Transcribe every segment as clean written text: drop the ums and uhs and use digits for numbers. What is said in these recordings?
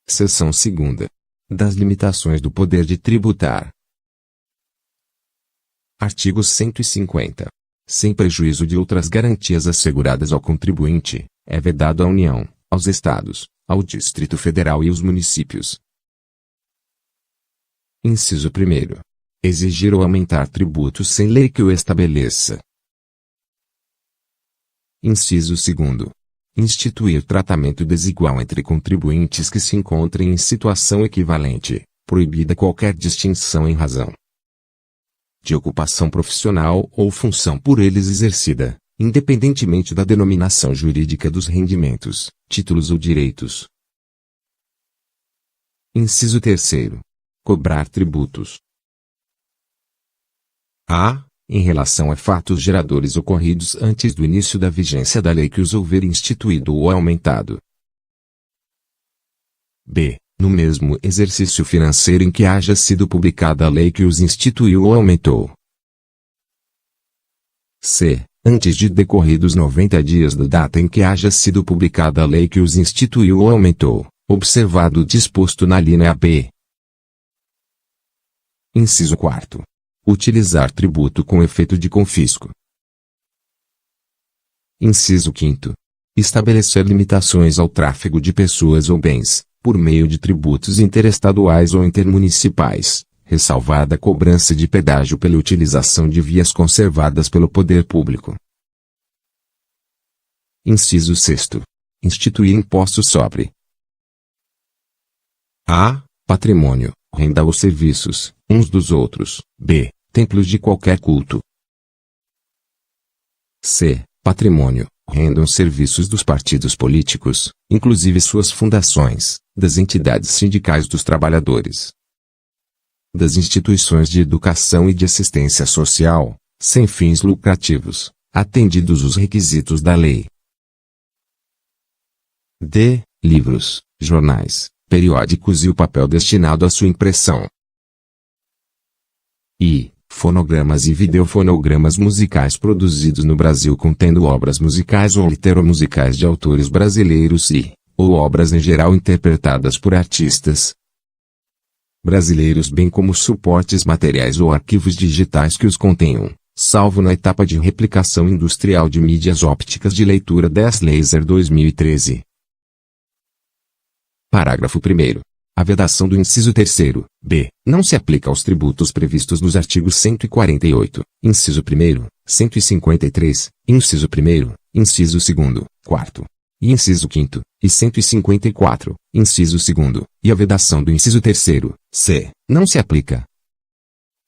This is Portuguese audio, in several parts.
Seção 2ª. Das limitações do poder de tributar. Artigo 150. Sem prejuízo de outras garantias asseguradas ao contribuinte, é vedado à União, aos Estados, ao Distrito Federal e aos municípios. Inciso 1º. Exigir ou aumentar tributos sem lei que o estabeleça. Inciso 2º. Instituir tratamento desigual entre contribuintes que se encontrem em situação equivalente, proibida qualquer distinção em razão de ocupação profissional ou função por eles exercida, independentemente da denominação jurídica dos rendimentos, títulos ou direitos. Inciso 3º. Cobrar tributos. A. Em relação a fatos geradores ocorridos antes do início da vigência da lei que os houver instituído ou aumentado. B. No mesmo exercício financeiro em que haja sido publicada a lei que os instituiu ou aumentou. C. Antes de decorridos 90 dias da data em que haja sido publicada a lei que os instituiu ou aumentou, observado o disposto na linha B. Inciso 4º. Utilizar tributo com efeito de confisco. Inciso 5º. Estabelecer limitações ao tráfego de pessoas ou bens, por meio de tributos interestaduais ou intermunicipais, ressalvada a cobrança de pedágio pela utilização de vias conservadas pelo poder público. Inciso 6º. Instituir imposto sobre a. Patrimônio, renda ou serviços, uns dos outros. B. Templos de qualquer culto. C. Patrimônio, renda ou serviços dos partidos políticos, inclusive suas fundações, das entidades sindicais dos trabalhadores, das instituições de educação e de assistência social, sem fins lucrativos, atendidos os requisitos da lei. D. Livros, jornais, periódicos e o papel destinado à sua impressão. I. Fonogramas e videofonogramas musicais produzidos no Brasil contendo obras musicais ou literomusicais de autores brasileiros ou obras em geral interpretadas por artistas brasileiros bem como suportes materiais ou arquivos digitais que os contenham, salvo na etapa de replicação industrial de mídias ópticas de leitura 10 Laser 2013. Parágrafo 1º. A vedação do inciso 3º, b, não se aplica aos tributos previstos nos artigos 148, inciso 1º, 153, inciso 1º, inciso 2º, 4º, e inciso 5º, e 154, inciso 2º, e a vedação do inciso 3º, c, não se aplica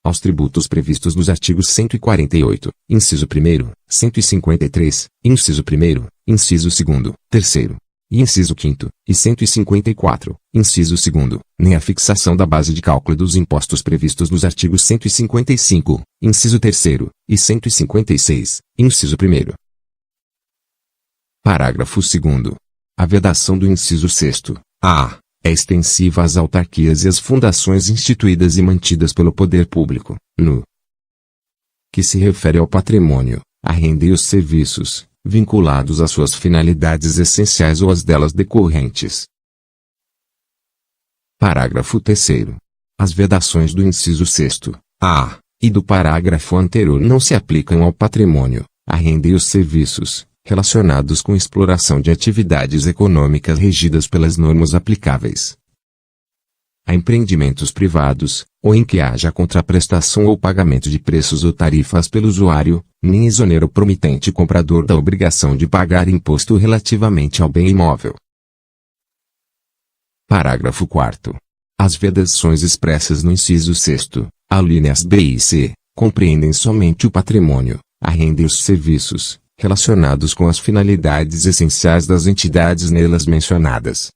aos tributos previstos nos artigos 148, inciso 1º, 153, inciso 1º, inciso 2º, 3º, e inciso 5º, e 154, inciso 2º, nem a fixação da base de cálculo dos impostos previstos nos artigos 155, inciso 3º, e 156, inciso 1º. Parágrafo 2º. A vedação do inciso 6º, a, é extensiva às autarquias e às fundações instituídas e mantidas pelo poder público, no que se refere ao patrimônio, à renda e aos serviços, vinculados às suas finalidades essenciais ou às delas decorrentes. Parágrafo 3º. As vedações do inciso 6º, a, e do parágrafo anterior não se aplicam ao patrimônio, à renda e aos serviços, relacionados com exploração de atividades econômicas regidas pelas normas aplicáveis a empreendimentos privados, ou em que haja contraprestação ou pagamento de preços ou tarifas pelo usuário, nem exonera o promitente comprador da obrigação de pagar imposto relativamente ao bem imóvel. Parágrafo 4º. As vedações expressas no inciso 6º, alíneas B e C, compreendem somente o patrimônio, a renda e os serviços, relacionados com as finalidades essenciais das entidades nelas mencionadas.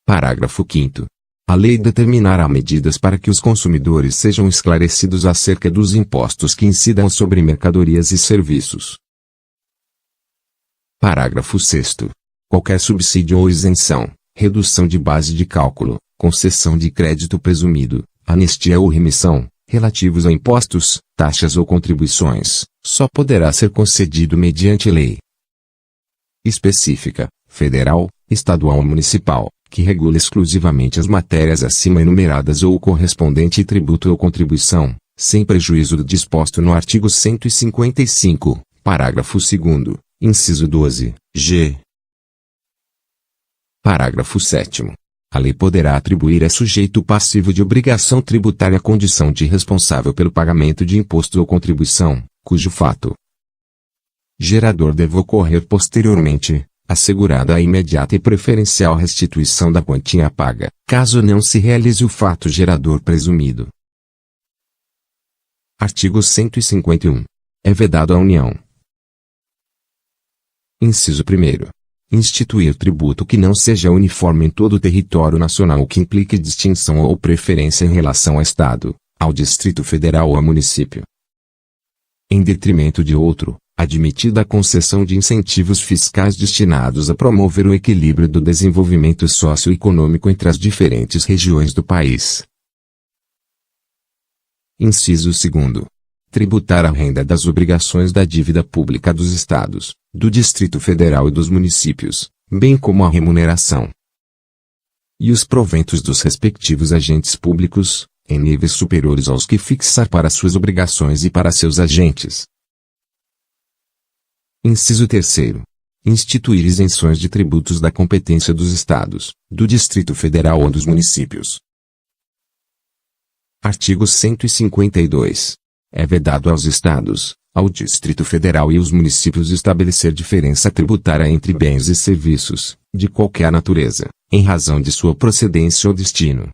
Parágrafo 5º. A lei determinará medidas para que os consumidores sejam esclarecidos acerca dos impostos que incidam sobre mercadorias e serviços. Parágrafo 6º. Qualquer subsídio ou isenção, redução de base de cálculo, concessão de crédito presumido, anistia ou remissão, relativos a impostos, taxas ou contribuições, só poderá ser concedido mediante lei específica, federal, estadual ou municipal, que regula exclusivamente as matérias acima enumeradas ou o correspondente tributo ou contribuição, sem prejuízo do disposto no artigo 155, parágrafo 2º, inciso 12, g. Parágrafo 7º. A lei poderá atribuir a sujeito passivo de obrigação tributária a condição de responsável pelo pagamento de imposto ou contribuição, cujo fato gerador deve ocorrer posteriormente, assegurada a imediata e preferencial restituição da quantia paga, caso não se realize o fato gerador presumido. Artigo 151. É vedado à União. Inciso 1º. Instituir tributo que não seja uniforme em todo o território nacional ou que implique distinção ou preferência em relação ao Estado, ao Distrito Federal ou ao município, em detrimento de outro, admitida a concessão de incentivos fiscais destinados a promover o equilíbrio do desenvolvimento socioeconômico entre as diferentes regiões do país. Inciso 2º. Tributar a renda das obrigações da dívida pública dos Estados, do Distrito Federal e dos municípios, bem como a remuneração e os proventos dos respectivos agentes públicos, em níveis superiores aos que fixar para suas obrigações e para seus agentes. Inciso 3º. Instituir isenções de tributos da competência dos Estados, do Distrito Federal ou dos municípios. Artigo 152. É vedado aos Estados, ao Distrito Federal e aos municípios estabelecer diferença tributária entre bens e serviços, de qualquer natureza, em razão de sua procedência ou destino,